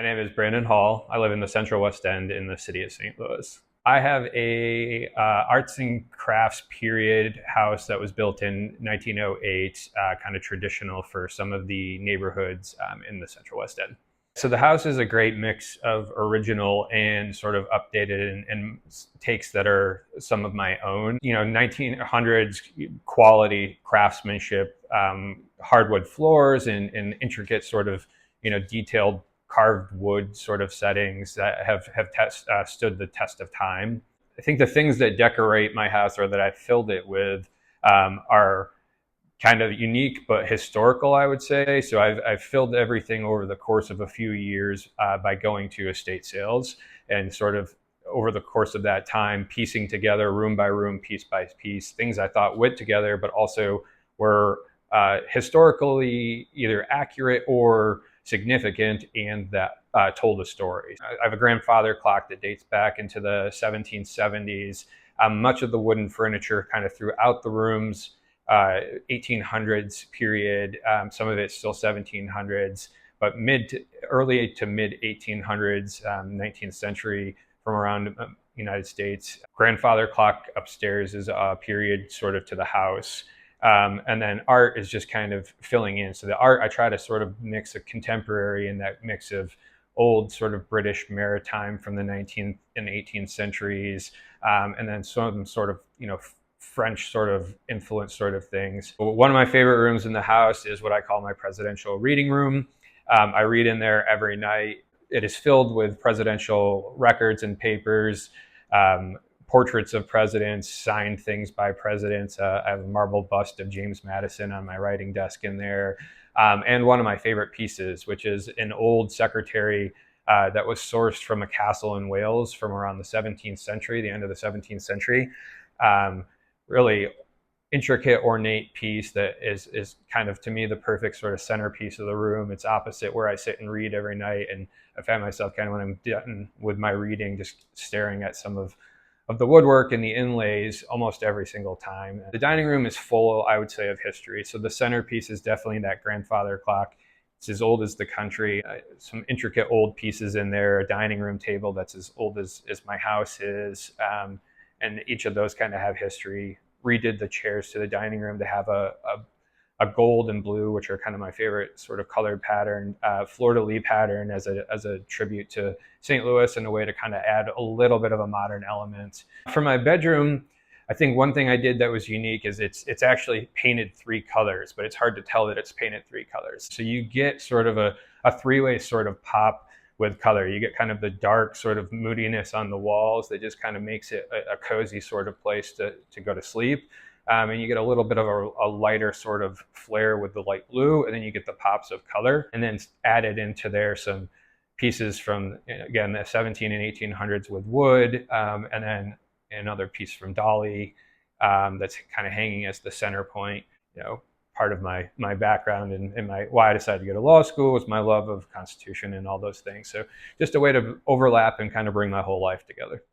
My name is Brandon Hall. I live in the Central West End in the city of St. Louis. I have a arts and crafts period house that was built in 1908, kind of traditional for some of the neighborhoods in the Central West End. So the house is a great mix of original and sort of updated and takes that are some of my own. 1900s quality craftsmanship, hardwood floors and intricate sort of, detailed carved wood sort of settings that have stood the test of time. I think the things that decorate my house or that I filled it with are kind of unique but historical, I would say. So I've filled everything over the course of a few years by going to estate sales and sort of over the course of that time piecing together room by room, piece by piece, things I thought went together but also were historically either accurate or significant and that told a story. I have a grandfather clock that dates back into the 1770s. Much of the wooden furniture kind of throughout the rooms, 1800s period, some of it's still 1700s, but early to mid 1800s, 19th century from around the United States. Grandfather clock upstairs is a period sort of to the house. And then art is just kind of filling in. So the art, I try to sort of mix a contemporary and that mix of old sort of British maritime from the 19th and 18th centuries, and then some sort of, French sort of influence sort of things. One of my favorite rooms in the house is what I call my presidential reading room. I read in there every night. It is filled with presidential records and papers, portraits of presidents, signed things by presidents. I have a marble bust of James Madison on my writing desk in there. And one of my favorite pieces, which is an old secretary that was sourced from a castle in Wales from around the 17th century, the end of the 17th century. Really intricate, ornate piece that is kind of, to me, the perfect sort of centerpiece of the room. It's opposite where I sit and read every night. And I find myself kind of when I'm done with my reading, just staring at some of the woodwork and the inlays almost every single time. The dining room is full, I would say, of history. So the centerpiece is definitely that grandfather clock. It's as old as the country. Some intricate old pieces in there, a dining room table that's as old as my house is. And each of those kind of have history. Redid the chairs to the dining room to have a gold and blue, which are kind of my favorite sort of colored pattern, fleur-de-lis pattern as a tribute to St. Louis and a way to kind of add a little bit of a modern element. For my bedroom, I think one thing I did that was unique is it's actually painted 3 colors, but it's hard to tell that it's painted 3 colors. So you get sort of a 3-way sort of pop with color. You get kind of the dark sort of moodiness on the walls that just kind of makes it a cozy sort of place to go to sleep. And you get a little bit of a lighter sort of flare with the light blue, and then you get the pops of color. And then added into there some pieces from, again, the 17 and 1800s with wood, and then another piece from Dolly that's kind of hanging as the center point. Part of my background and why I decided to go to law school was my love of Constitution and all those things. So just a way to overlap and kind of bring my whole life together.